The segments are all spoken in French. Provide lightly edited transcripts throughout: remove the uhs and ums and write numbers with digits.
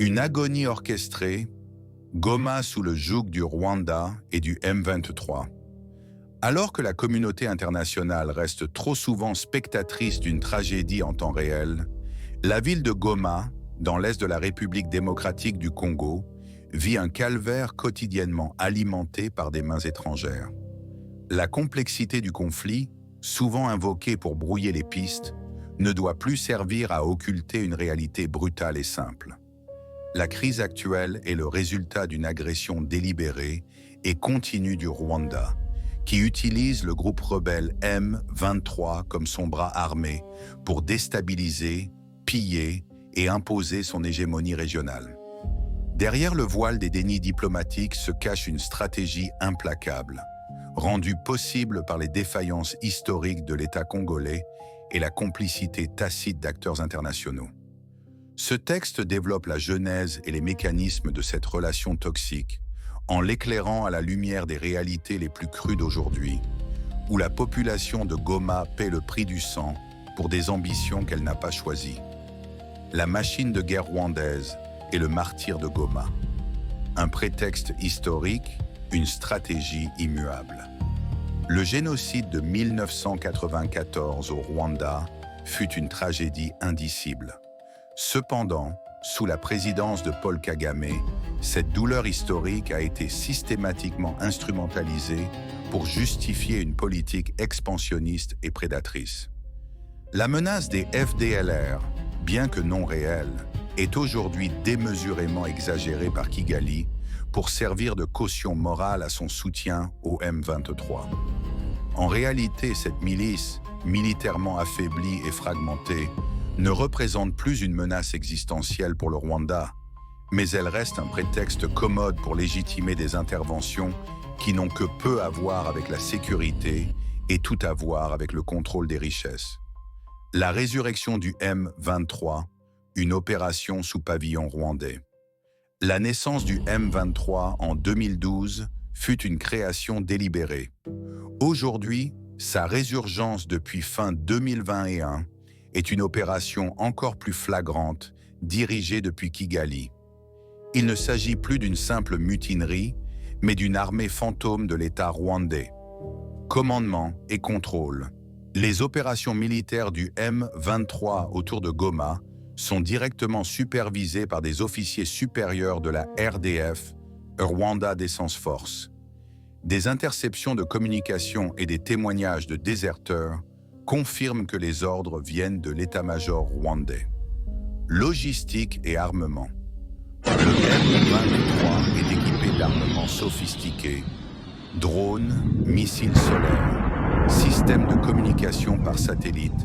Une agonie orchestrée, Goma sous le joug du Rwanda et du M23. Alors que la communauté internationale reste trop souvent spectatrice d'une tragédie en temps réel, la ville de Goma, dans l'est de la République démocratique du Congo, vit un calvaire quotidiennement alimenté par des mains étrangères. La complexité du conflit, souvent invoquée pour brouiller les pistes, ne doit plus servir à occulter une réalité brutale et simple. La crise actuelle est le résultat d'une agression délibérée et continue du Rwanda, qui utilise le groupe rebelle M23 comme son bras armé pour déstabiliser, piller et imposer son hégémonie régionale. Derrière le voile des dénis diplomatiques se cache une stratégie implacable, rendue possible par les défaillances historiques de l'État congolais et la complicité tacite d'acteurs internationaux. Ce texte développe la genèse et les mécanismes de cette relation toxique, en l'éclairant à la lumière des réalités les plus crues d'aujourd'hui, où la population de Goma paie le prix du sang pour des ambitions qu'elle n'a pas choisies. La machine de guerre rwandaise est le martyr de Goma. Un prétexte historique, une stratégie immuable. Le génocide de 1994 au Rwanda fut une tragédie indicible. Cependant, sous la présidence de Paul Kagame, cette douleur historique a été systématiquement instrumentalisée pour justifier une politique expansionniste et prédatrice. La menace des FDLR, bien que non réelle, est aujourd'hui démesurément exagérée par Kigali pour servir de caution morale à son soutien au M23. En réalité, cette milice, militairement affaiblie et fragmentée, ne représente plus une menace existentielle pour le Rwanda, mais elle reste un prétexte commode pour légitimer des interventions qui n'ont que peu à voir avec la sécurité et tout à voir avec le contrôle des richesses. La résurrection du M23, une opération sous pavillon rwandais. La naissance du M23 en 2012 fut une création délibérée. Aujourd'hui, sa résurgence depuis fin 2021 est une opération encore plus flagrante, dirigée depuis Kigali. Il ne s'agit plus d'une simple mutinerie, mais d'une armée fantôme de l'État rwandais. Commandement et contrôle. Les opérations militaires du M23 autour de Goma sont directement supervisées par des officiers supérieurs de la RDF, Rwanda Defense Force. Des interceptions de communication et des témoignages de déserteurs confirment que les ordres viennent de l'état-major rwandais. Logistique et armement. Le M23 est équipé d'armements sophistiqués, drones, missiles solaires, systèmes de communication par satellite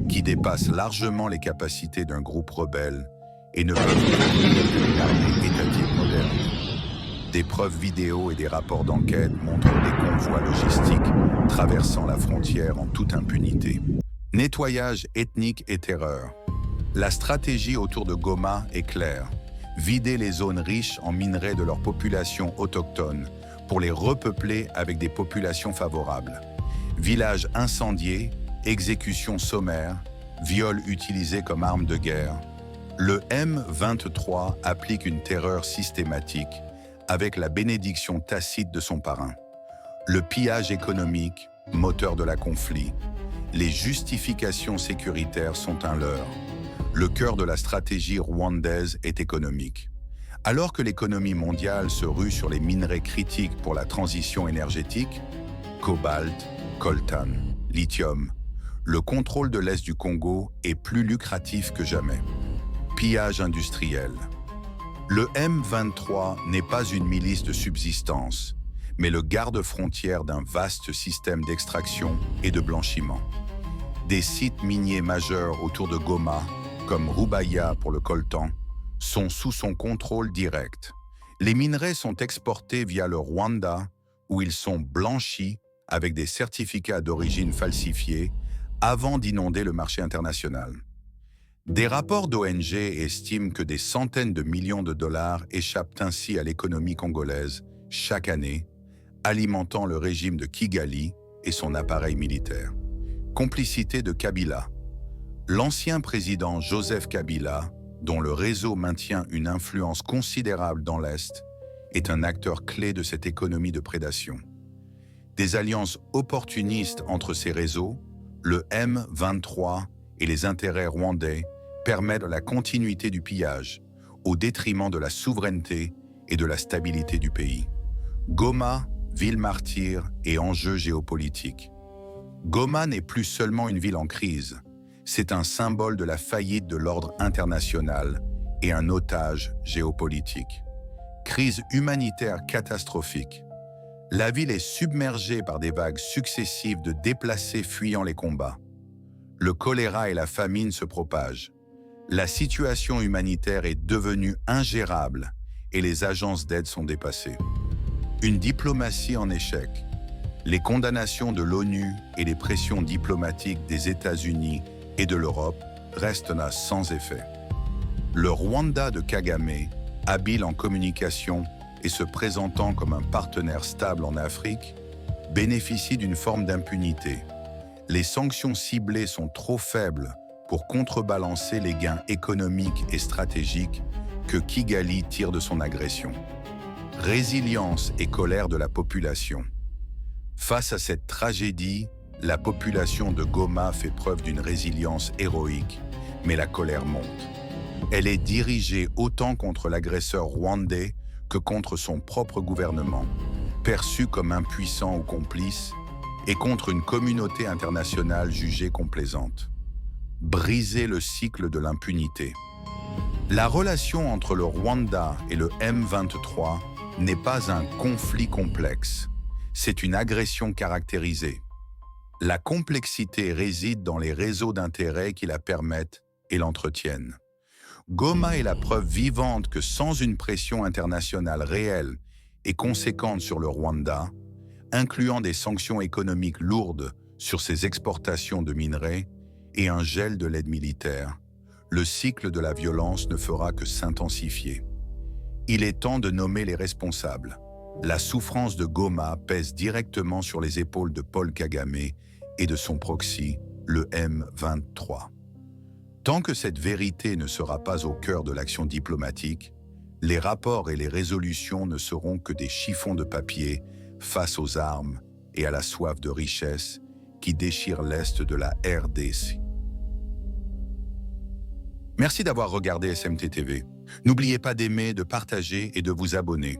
qui dépassent largement les capacités d'un groupe rebelle et ne peuvent pas une armée étatique moderne. Des preuves vidéo et des rapports d'enquête montrent des convois logistiques traversant la frontière en toute impunité. Nettoyage ethnique et terreur. La stratégie autour de Goma est claire. Vider les zones riches en minerais de leur population autochtone pour les repeupler avec des populations favorables. Villages incendiés, exécutions sommaires, viols utilisés comme arme de guerre. Le M23 applique une terreur systématique avec la bénédiction tacite de son parrain. Le pillage économique, moteur de la conflit. Les justifications sécuritaires sont un leurre. Le cœur de la stratégie rwandaise est économique. Alors que l'économie mondiale se rue sur les minerais critiques pour la transition énergétique, cobalt, coltan, lithium, le contrôle de l'Est du Congo est plus lucratif que jamais. Pillage industriel. Le M23 n'est pas une milice de subsistance, mais le garde-frontière d'un vaste système d'extraction et de blanchiment. Des sites miniers majeurs autour de Goma, comme Rubaya pour le coltan, sont sous son contrôle direct. Les minerais sont exportés via le Rwanda, où ils sont blanchis avec des certificats d'origine falsifiés avant d'inonder le marché international. Des rapports d'ONG estiment que des centaines de millions de dollars échappent ainsi à l'économie congolaise chaque année, alimentant le régime de Kigali et son appareil militaire. Complicité de Kabila. L'ancien président Joseph Kabila, dont le réseau maintient une influence considérable dans l'Est, est un acteur clé de cette économie de prédation. Des alliances opportunistes entre ces réseaux, le M23 et les intérêts rwandais permettent la continuité du pillage, au détriment de la souveraineté et de la stabilité du pays. Goma, ville martyre et enjeu géopolitique. Goma n'est plus seulement une ville en crise, c'est un symbole de la faillite de l'ordre international et un otage géopolitique. Crise humanitaire catastrophique. La ville est submergée par des vagues successives de déplacés fuyant les combats. Le choléra et la famine se propagent. La situation humanitaire est devenue ingérable et les agences d'aide sont dépassées. Une diplomatie en échec. Les condamnations de l'ONU et les pressions diplomatiques des États-Unis et de l'Europe restent là sans effet. Le Rwanda de Kagame, habile en communication et se présentant comme un partenaire stable en Afrique, bénéficie d'une forme d'impunité. Les sanctions ciblées sont trop faibles pour contrebalancer les gains économiques et stratégiques que Kigali tire de son agression. Résilience et colère de la population. Face à cette tragédie, la population de Goma fait preuve d'une résilience héroïque, mais la colère monte. Elle est dirigée autant contre l'agresseur rwandais que contre son propre gouvernement, perçu comme impuissant ou complice, et contre une communauté internationale jugée complaisante. Briser le cycle de l'impunité. La relation entre le Rwanda et le M23 n'est pas un conflit complexe, c'est une agression caractérisée. La complexité réside dans les réseaux d'intérêts qui la permettent et l'entretiennent. Goma est la preuve vivante que sans une pression internationale réelle et conséquente sur le Rwanda, incluant des sanctions économiques lourdes sur ses exportations de minerais et un gel de l'aide militaire, le cycle de la violence ne fera que s'intensifier. Il est temps de nommer les responsables. La souffrance de Goma pèse directement sur les épaules de Paul Kagame et de son proxy, le M23. Tant que cette vérité ne sera pas au cœur de l'action diplomatique, les rapports et les résolutions ne seront que des chiffons de papier face aux armes et à la soif de richesse qui déchire l'Est de la RDC. Merci d'avoir regardé SMT TV. N'oubliez pas d'aimer, de partager et de vous abonner.